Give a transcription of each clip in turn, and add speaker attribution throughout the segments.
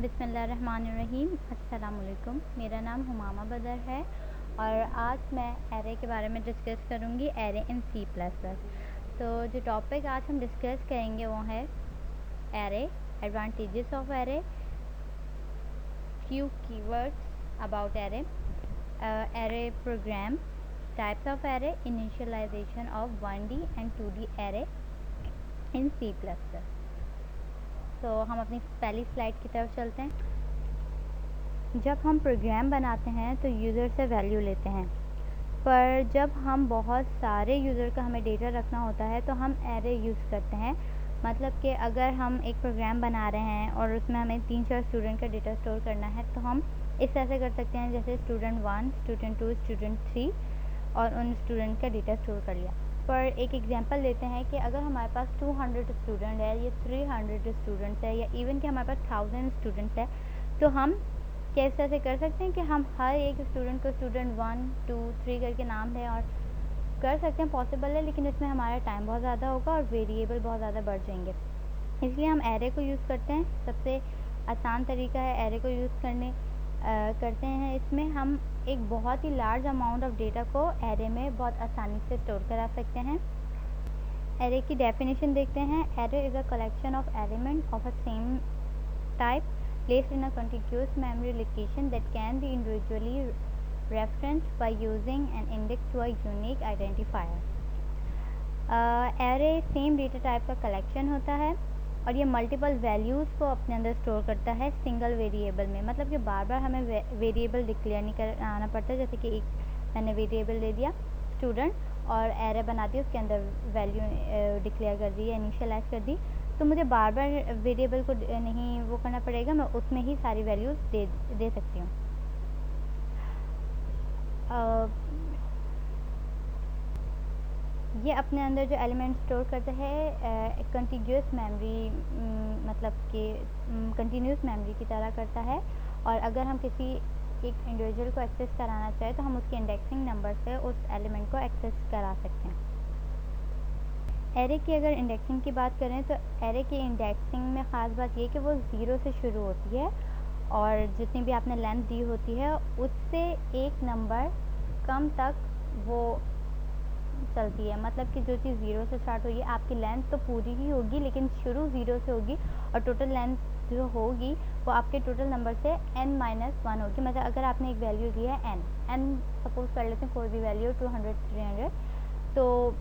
Speaker 1: बिस्मिल्लाहिर्रहमानिर्रहीम। अस्सलामुअलैकुम। मेरा नाम हुमामा बदर है और आज मैं एरे के बारे में डिस्कस करूँगी, array in C plus plus. तो जो टॉपिक आज हम डिस्कस करेंगे वो है array, advantages of array, few keywords about array, array program, types of array, initialization of 1D and 2D array in C plus plus. तो हम अपनी पहली स्लाइड की तरफ चलते हैं। जब हम प्रोग्राम बनाते हैं तो यूज़र से वैल्यू लेते हैं, पर जब हम बहुत सारे यूज़र का हमें डेटा रखना होता है तो हम एरे यूज़ करते हैं। मतलब कि अगर हम एक प्रोग्राम बना रहे हैं और उसमें हमें 3-4 स्टूडेंट का डेटा स्टोर करना है तो हम इस तरह से कर सकते हैं, जैसे स्टूडेंट 1, स्टूडेंट 2, स्टूडेंट 3 और उन स्टूडेंट का डेटा स्टोर कर लिया। पर एक एग्जांपल लेते हैं कि अगर हमारे पास 200 स्टूडेंट है या 300 स्टूडेंट्स है या इवन कि हमारे पास 1000 स्टूडेंट्स है, तो हम किस तरह से कर सकते हैं कि हम हर एक स्टूडेंट को स्टूडेंट 1, 2, 3 करके नाम दें और कर सकते हैं, पॉसिबल है, लेकिन इसमें हमारा टाइम बहुत ज़्यादा होगा और वेरिएबल बहुत ज़्यादा बढ़ जाएंगे। इसलिए हम एरे को यूज़ करते हैं। सबसे आसान तरीका है एरे को यूज़ करते हैं। इसमें हम एक बहुत ही लार्ज अमाउंट ऑफ डेटा को एरे में बहुत आसानी से स्टोर करा सकते हैं। एरे की डेफिनेशन देखते हैं। Array is a collection of element of a same type placed in a contiguous memory location that can be individually referenced by using an index to a unique identifier. Array same data type का collection होता है और ये multiple values को अपने अंदर store करता है सिंगल वेरिएबल में। मतलब कि बार बार हमें वेरिएबल डिक्लेयर नहीं कराना पड़ता। जैसे कि एक मैंने वेरिएबल दे दिया स्टूडेंट और एरे बना दी, उसके अंदर वैल्यू डिक्लेयर कर दी या इनिशियलाइज कर दी, तो मुझे बार बार वेरिएबल को नहीं वो करना पड़ेगा, मैं उसमें ही सारी वैल्यूज़ दे सकती हूँ। ये अपने अंदर जो एलिमेंट स्टोर करता है कंटिन्यूस मेमोरी, मतलब कि कंटिन्यूस मेमोरी की तरह करता है। और अगर हम किसी एक इंडिविजुअल को एक्सेस कराना चाहें तो हम उसके इंडेक्सिंग नंबर से उस एलिमेंट को एक्सेस करा सकते हैं। एरे की अगर इंडेक्सिंग की बात करें तो एरे की इंडेक्सिंग में ख़ास बात ये कि वो 0 से शुरू होती है और जितनी भी आपने लेंथ दी होती है उससे एक नंबर कम तक वो चलती है। मतलब कि जो चीज़ 0 से स्टार्ट होगी, आपकी लेंथ तो पूरी ही होगी लेकिन शुरू 0 से होगी और टोटल लेंथ जो होगी वो आपके टोटल नंबर से n-1 होगी। मतलब अगर आपने एक वैल्यू दी है n सपोज कर लेते हैं, कोई भी वैल्यू 200, 300, तो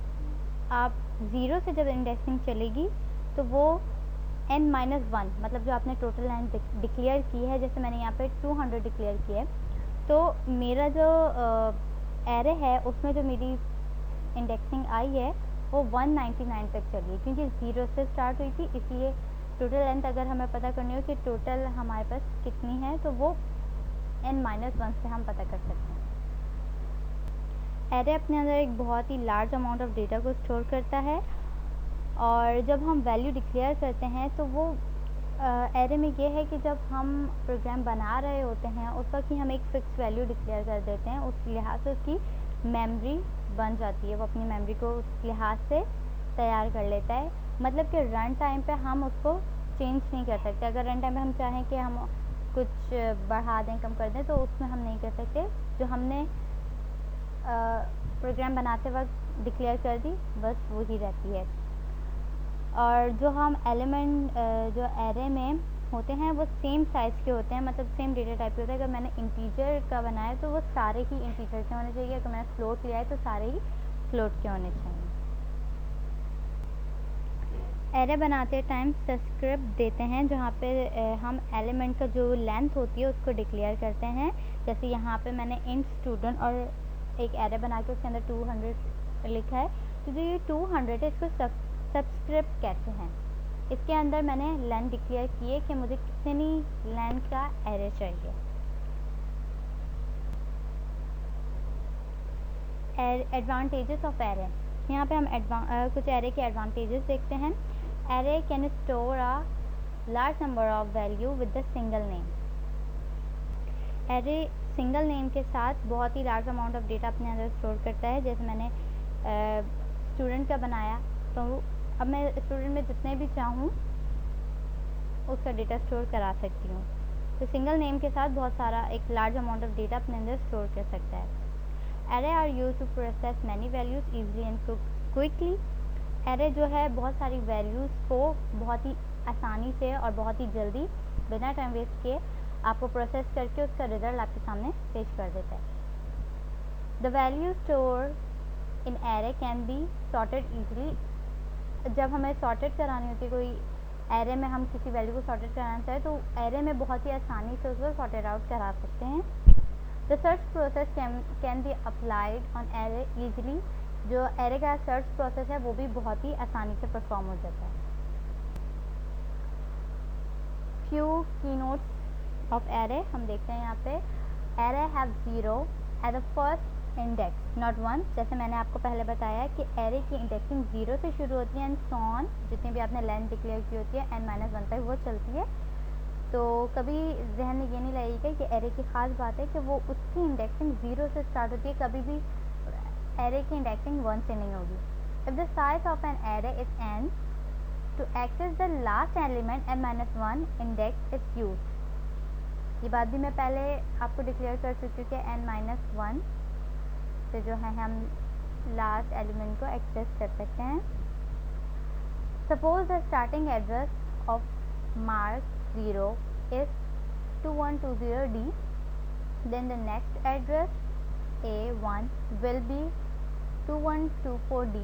Speaker 1: आप 0 से जब इंडेक्सिंग चलेगी तो वो n-1 मतलब जो आपने टोटल लेंथ डिक्लेयर की है, जैसे मैंने यहाँ पे 200 डिक्लेयर की है, तो मेरा जो एरे है उसमें जो मेरी इंडेक्सिंग आई है वो 199 तक चली, क्योंकि 0 से स्टार्ट हुई थी। इसलिए टोटल लेंथ अगर हमें पता करनी हो कि टोटल हमारे पास कितनी है तो वो n-1 से हम पता कर सकते हैं। एरे अपने अंदर एक बहुत ही लार्ज अमाउंट ऑफ डेटा को स्टोर करता है और जब हम वैल्यू डिक्लेयर करते हैं तो वो एरे में ये है कि जब हम प्रोग्राम बना रहे होते हैं उस वक्त ही हम एक फ़िक्स वैल्यू डिक्लेयर कर देते हैं। उस लिहाज से उसकी मेमोरी बन जाती है, वो अपनी मेमोरी को उस लिहाज से तैयार कर लेता है। मतलब कि रन टाइम पे हम उसको चेंज नहीं कर सकते। अगर रन टाइम पे हम चाहें कि हम कुछ बढ़ा दें, कम कर दें, तो उसमें हम नहीं कर सकते। जो हमने प्रोग्राम बनाते वक्त डिक्लेयर कर दी बस वही रहती है। और जो हम एलिमेंट जो एरे में होते हैं वो सेम साइज़ के होते हैं, मतलब सेम डेटा टाइप के होते हैं। अगर मैंने इंटीजर का बनाया तो वो सारे ही इंटीजर के होने चाहिए। अगर मैंने फ्लोट लिया है तो सारे ही फ्लोट के होने चाहिए। एरे बनाते टाइम सबस्क्रिप्ट देते हैं जहाँ पे हम एलिमेंट का जो लेंथ होती है उसको डिक्लेयर करते हैं। जैसे यहाँ पे मैंने इंट स्टूडेंट और एक एरे बना के उसके अंदर 200 लिखा है, तो जो ये 200 है इसको सबस्क्रिप्ट कहते हैं। इसके अंदर मैंने लेंथ डिक्लेयर की है कि मुझे कितनी लेंथ का एरे चाहिए। एडवांटेजेस ऑफ एरे, यहाँ पे हम कुछ एरे के एडवांटेजेस देखते हैं। Array can store a large number of value with the single name. Array single name के साथ बहुत ही लार्ज अमाउंट ऑफ डेटा अपने अंदर स्टोर करता है। जैसे मैंने स्टूडेंट का बनाया तो अब मैं स्टूडेंट में जितने भी चाहूँ उसका डेटा स्टोर करा सकती हूँ। तो सिंगल नेम के साथ बहुत सारा एक लार्ज अमाउंट ऑफ डेटा अपने अंदर स्टोर कर सकता है। Array are use to process many values easily and quickly. Array जो है बहुत सारी वैल्यूज़ को बहुत ही आसानी से और बहुत ही जल्दी बिना टाइम वेस्ट किए आपको प्रोसेस करके उसका रिजल्ट आपके सामने पेश कर देता है। The value store in array can be sorted easily. जब हमें सॉर्टेड करानी होती है कोई एरे में, हम किसी वैल्यू को सॉर्टेड कराना चाहें तो एरे में बहुत ही आसानी से उसको सॉर्टेड आउट करा सकते हैं। The search process can be applied on array easily. जो एरे का सर्च प्रोसेस है वो भी बहुत ही आसानी से परफॉर्म हो जाता है। फ्यू की नोट्स ऑफ एरे हम देखते हैं यहाँ पे। Array have 0 as the first index not 1। जैसे मैंने आपको पहले बताया कि एरे की इंडेक्सिंग 0 से शुरू होती है एंड सो ऑन, जितनी भी आपने लेंथ डिक्लेयर की होती है n-1 तक वो चलती है। तो कभी जहन में ये नहीं लगेगा कि एरे की ख़ास बात है कि वो उसकी इंडेक्सिंग 0 से स्टार्ट होती है, कभी भी एरे की इंडेक्सिंग 1 से नहीं होगी। If the size of an array is n, to access the last element n-1 index is use. ये बात भी मैं पहले आपको डिक्लेयर कर चुकी हूँ कि n-1 से जो है हम लास्ट एलिमेंट को एक्सेस कर सकते हैं। Suppose the starting address of mark 0 is 2120D, then the next address A1 will be 2124D,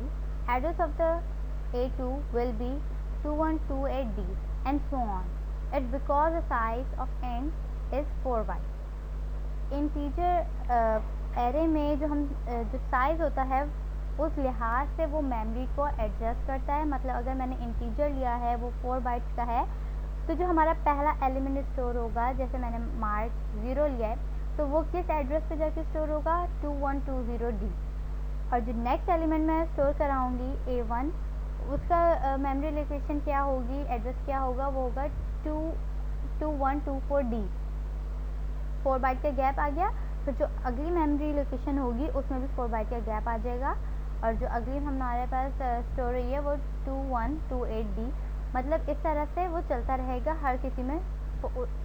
Speaker 1: address of the A2 will be 2128D and so on. It's because the size of n is 4 byte। Integer array में जो size होता है उस लिहाज से वो memory को adjust करता है। मतलब अगर मैंने इंटीजर लिया है वो 4 बाइट्स का है, तो जो हमारा पहला एलिमेंट स्टोर होगा, जैसे मैंने मार्क 0 लिया है, तो वो किस एड्रेस पे जाके स्टोर होगा 2120D। और जो नेक्स्ट एलिमेंट मैं स्टोर कराऊंगी A1, उसका मेमोरी लोकेशन क्या होगी, एड्रेस क्या होगा, वो होगा 2124D। 4 बाइट का गैप आ गया, फिर जो अगली मेमोरी लोकेशन होगी उसमें भी 4 बाइट का गैप आ जाएगा, और जो अगली हमारे पास स्टोर हुई है वो 2128D। मतलब इस तरह से वो चलता रहेगा हर किसी में।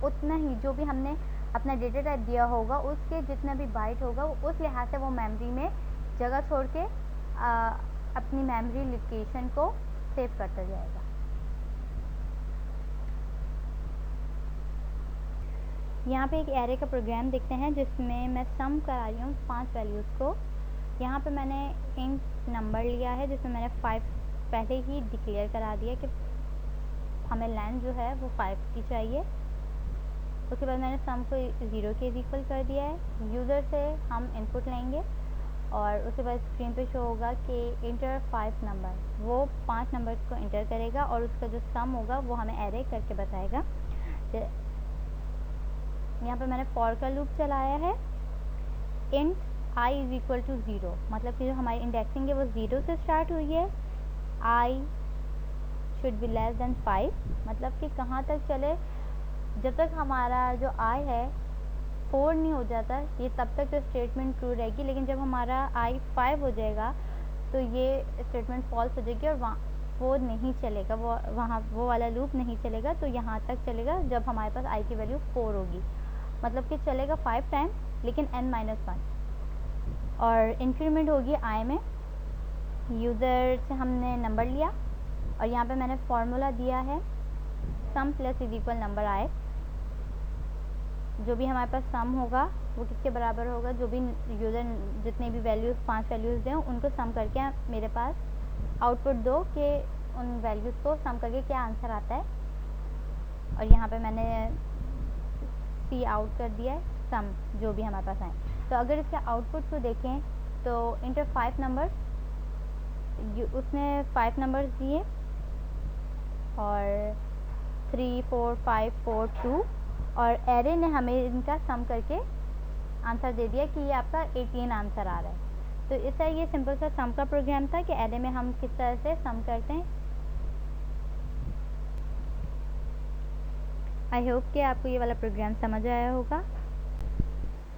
Speaker 1: उतना ही जो भी हमने अपना डेटा टाइप दिया होगा उसके जितना भी बाइट होगा वो उस लिहाज से वो मेमोरी में जगह छोड़ के अपनी मेमोरी लोकेशन को सेव करता जाएगा। यहाँ पे एक एरे का प्रोग्राम देखते हैं जिसमें मैं सम करा रही हूँ 5 वैल्यूज़ को। यहाँ पे मैंने इंट नंबर लिया है जिसमें मैंने 5 पहले ही डिक्लेयर करा दिया कि हमें लेंथ जो है वो 5 की चाहिए। उसके बाद मैंने सम को 0 के इक्वल कर दिया है। यूज़र से हम इनपुट लेंगे और उसके बाद स्क्रीन पे शो होगा कि इंटर 5 नंबर, वो 5 नंबर्स को इंटर करेगा और उसका जो सम होगा वो हमें एरे करके बताएगा। यहाँ पे मैंने फॉर का लूप चलाया है। Int i is equal to 0, मतलब कि जो हमारी इंडेक्सिंग है वो 0 से स्टार्ट हुई है। i should be less than 5, मतलब कि कहाँ तक चले, जब तक हमारा जो i है 4 नहीं हो जाता, ये तब तक तो स्टेटमेंट ट्रू रहेगी। लेकिन जब हमारा i 5 हो जाएगा तो ये स्टेटमेंट फॉल्स हो जाएगी और वो नहीं चलेगा, वो वाला लूप नहीं चलेगा। तो यहाँ तक चलेगा जब हमारे पास i की वैल्यू 4 होगी, मतलब कि चलेगा 5 टाइम लेकिन n-1, और इंक्रीमेंट होगी i में। यूज़र से हमने नंबर लिया और यहाँ पे मैंने फार्मूला दिया है sum plus is equal number i। जो भी हमारे पास सम होगा वो किसके बराबर होगा, जो भी यूज़र जितने भी वैल्यूज़ 5 वैल्यूज़ दें उनको सम करके मेरे पास आउटपुट दो कि उन वैल्यूज़ को सम करके क्या आंसर आता है। और यहाँ पे मैंने सी आउट कर दिया है सम जो भी हमारे पास आए। तो अगर इसके आउटपुट को देखें तो इंटर 5 नंबर्स, उसने 5 नंबर्स दिए और 3 4 5 4 2, और एरे ने हमें इनका सम करके आंसर दे दिया कि ये आपका 18 आंसर आ रहा है। तो इस तरह ये सिंपल सा सम का प्रोग्राम था कि एरे में हम किस तरह से सम करते हैं। आई होप कि आपको ये वाला प्रोग्राम समझ आया होगा।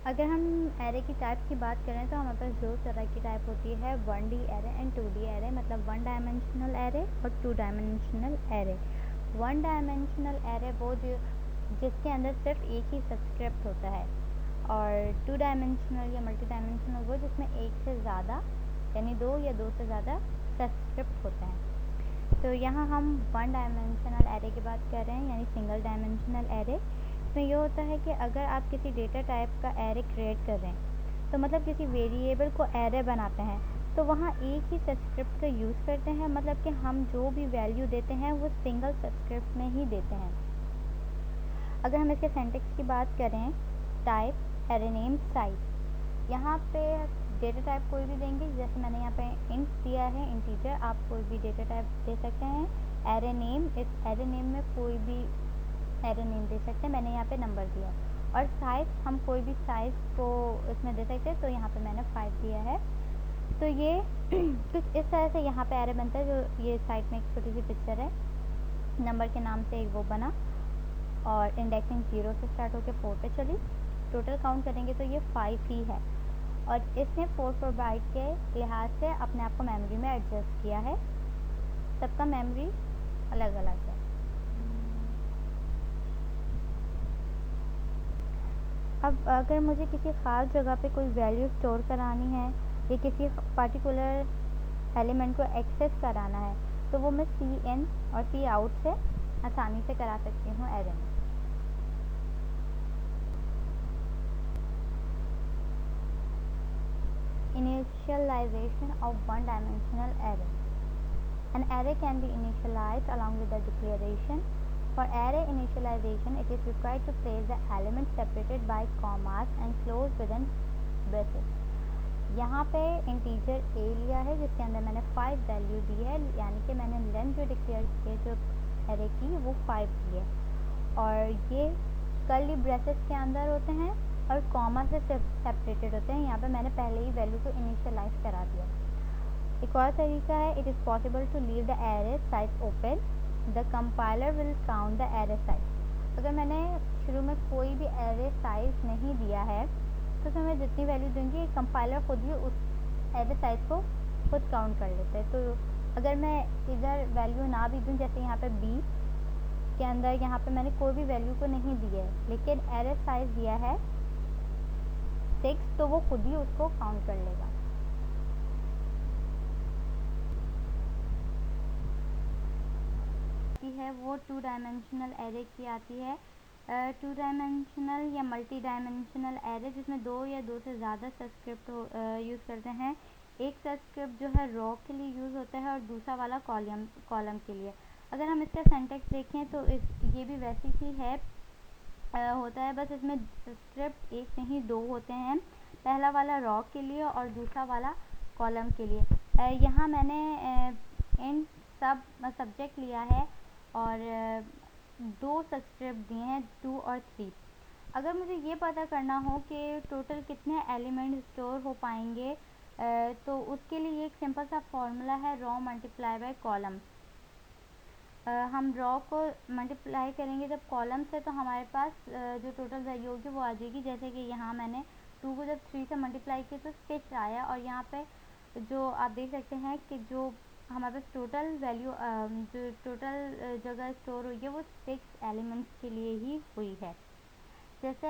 Speaker 1: अगर हम एरे की टाइप की बात करें तो हमारे पास 2 तरह की टाइप होती है, 1D array and 2D array, मतलब 1 डायमेंशनल एरे और 2 डायमेंशनल एरे। 1 डायमेंशनल एरे वो जो जिसके अंदर सिर्फ एक ही सबस्क्रिप्ट होता है, और 2 डायमेंशनल या मल्टी डायमेंशनल वो जिसमें एक से ज़्यादा यानी 2 या 2 से ज़्यादा सबस्क्रिप्ट होते हैं। तो यहाँ हम 1 डायमेंशनल एरे की बात कर रहे हैं, यानी सिंगल डायमेंशनल एरे। इसमें ये होता है कि अगर आप किसी डेटा टाइप का एरे क्रिएट कर रहे हैं, तो मतलब किसी वेरिएबल को एरे बनाते हैं, तो वहाँ एक ही सबस्क्रिप्ट का यूज़ करते हैं, मतलब कि हम जो भी वैल्यू देते हैं वो सिंगल सबस्क्रिप्ट में ही देते हैं। अगर हम इसके सिंटैक्स की बात करें, टाइप एरे नेम साइज, यहाँ पे डेटा टाइप कोई भी देंगे, जैसे मैंने यहाँ पे इंट दिया है, इंटीजर, आप कोई भी डेटा टाइप दे सकते हैं। एरे नेम, इस एरे नेम में कोई भी एरे नेम दे सकते हैं, मैंने यहाँ पे नंबर दिया। और साइज़, हम कोई भी साइज़ को इसमें दे सकते हैं, तो यहाँ पे मैंने 5 दिया है। तो ये कुछ इस तरह से यहाँ पे एरे बनता है। जो ये साइड में एक छोटी सी पिक्चर है, नंबर के नाम से एक वो बना, और इंडेक्सिंग 0 से स्टार्ट होकर 4 पे चली। टोटल काउंट करेंगे तो ये 5 ही है, और इसने 4 बाइट के लिहाज से अपने आप को मेमोरी में एडजस्ट किया है। सबका मेमोरी अलग अलग है। अब अगर मुझे किसी ख़ास जगह पे कोई वैल्यू स्टोर करानी है या किसी पर्टिकुलर एलिमेंट को एक्सेस कराना है, तो वो मैं सी इन और सी आउट से आसानी से करा सकती हूँ एरे में। Initialization of one-dimensional array. An array can be initialized along with the declaration. For array initialization, it is required to place the elements separated by commas and close within braces. यहाँ पे integer a लिया है, जिसके अंदर मैंने 5 value दी है, यानी कि मैंने लेंथ जो डिक्लेयर की है जो एरे की, वो 5 दी है, और ये कर्ली ब्रेसेस के अंदर होते हैं और कॉमा से सेपरेटेड होते हैं। यहाँ पे मैंने पहले ही वैल्यू को इनिशियलाइज करा दिया। एक और तरीका है, it is possible to leave the array size open, the compiler will count the array size. अगर मैंने शुरू में कोई भी एरे साइज नहीं दिया है, तो उसमें मैं जितनी वैल्यू दूँगी, कंपाइलर खुद ही उस एरे साइज को खुद काउंट कर लेता है। तो अगर मैं इधर वैल्यू ना भी दूँ, जैसे यहाँ पे बी के अंदर यहाँ पे मैंने कोई भी वैल्यू को नहीं दी है, लेकिन एरे साइज दिया है 6, तो वो खुद ही उसको काउंट कर लेगा। है वो 2 डायमेंशनल एरे की आती है। 2 डायमेंशनल या मल्टी डायमेंशनल एरे जिसमें 2 या 2 से ज़्यादा सबस्क्रिप्ट यूज़ करते हैं। एक सबस्क्रिप्ट जो है रो के लिए यूज़ होता है और दूसरा वाला कॉलम के लिए। अगर हम इसका सिंटैक्स देखें तो ये भी वैसी ही है, होता है, बस इसमें सबस्क्रिप्ट एक नहीं 2 होते हैं। पहला वाला रो के लिए और दूसरा वाला कॉलम के लिए। यहाँ मैंने इन सब्जेक्ट लिया है और 2 सबस्क्रिप्ट दिए हैं, 2 और 3। अगर मुझे ये पता करना हो कि टोटल कितने एलिमेंट स्टोर हो पाएंगे, तो उसके लिए एक सिंपल सा फॉर्मूला है, रो मल्टीप्लाई बाय कॉलम। हम रो को मल्टीप्लाई करेंगे जब कॉलम से, तो हमारे पास जो टोटल वैल्यू होगी वो आ जाएगी। जैसे कि यहाँ मैंने 2 को जब 3 से मल्टीप्लाई किया तो 6 आया, और यहाँ पे जो आप देख सकते हैं कि जो हमारे पास टोटल वैल्यू जो टोटल जगह स्टोर हुई है वो 6 एलिमेंट्स के लिए ही हुई है। जैसे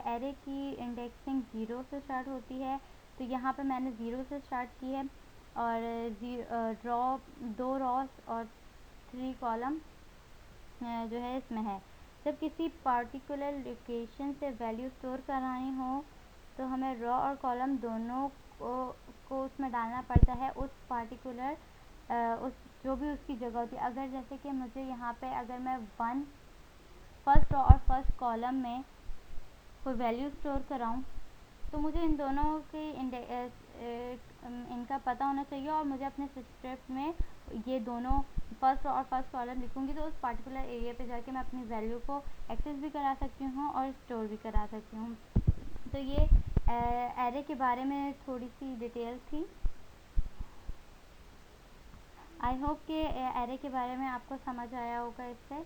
Speaker 1: एरे की इंडेक्सिंग 0 से स्टार्ट होती है, तो यहाँ पे मैंने 0 से स्टार्ट की है, और रो 2 रॉस और 3 कॉलम जो है इसमें है। जब किसी पार्टिकुलर लोकेशन से वैल्यू स्टोर करानी हो, तो हमें रो और कॉलम दोनों को उसमें डालना पड़ता है, उस पार्टिकुलर उस जो भी उसकी जगह होती है। अगर जैसे कि मुझे यहाँ पे अगर मैं फर्स्ट रो और फर्स्ट कॉलम में कोई वैल्यू स्टोर कराऊँ, तो मुझे इन दोनों के इनका पता होना चाहिए, और मुझे अपने स्क्रिप्ट में ये दोनों फर्स्ट रो और फर्स्ट कॉलम लिखूँगी, तो उस पार्टिकुलर एरिया पे जाके मैं अपनी वैल्यू को एक्सेस भी करा सकती हूँ और स्टोर भी करा सकती हूँ। तो ये एरे के बारे में थोड़ी सी डिटेल थी। आई होप कि एरे के बारे में आपको समझ आया होगा इससे।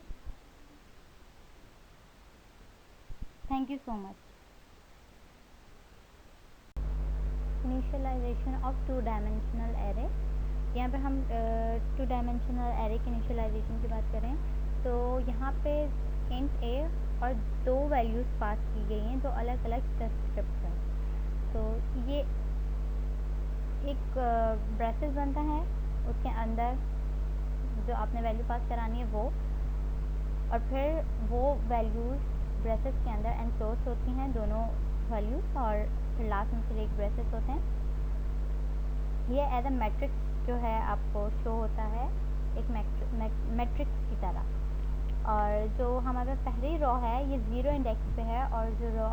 Speaker 1: Thank you so much. Initialization of 2 dimensional array. यहाँ पे हम 2 डायमेंशनल एरे की इनिशियलाइजेशन की बात करें, तो यहाँ पे इंट ए और 2 वैल्यूज़ पास की गई हैं, 2 अलग अलग स्क्रिप्ट हैं। तो ये एक ब्रेसेस बनता है, उसके अंदर जो आपने वैल्यू पास करानी है वो, और फिर वो वैल्यूज़ ब्रेसेस के अंदर एनक्लोज होती हैं, दोनों वैल्यूज़, और फिर लास्ट में फिर एक ब्रेसेस होते हैं। ये एज अ मैट्रिक्स जो है आपको शो होता है, एक मैट्रिक्स की तरह। और जो हमारे पहली रॉ है ये 0 इंडेक्स पे है, और जो रॉ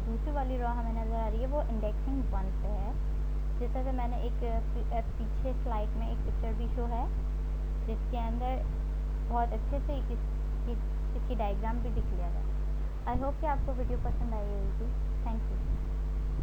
Speaker 1: दूसरी वाली रॉ हमें नज़र आ रही है वो इंडेक्सिंग 1 पे है। जिस तरह से मैंने एक पीछे स्लाइड में एक पिक्चर भी शो है जिसके अंदर बहुत अच्छे से इसकी डायग्राम भी दिख लिया है। आई होप कि आपको वीडियो पसंद आई होगी। Thank you.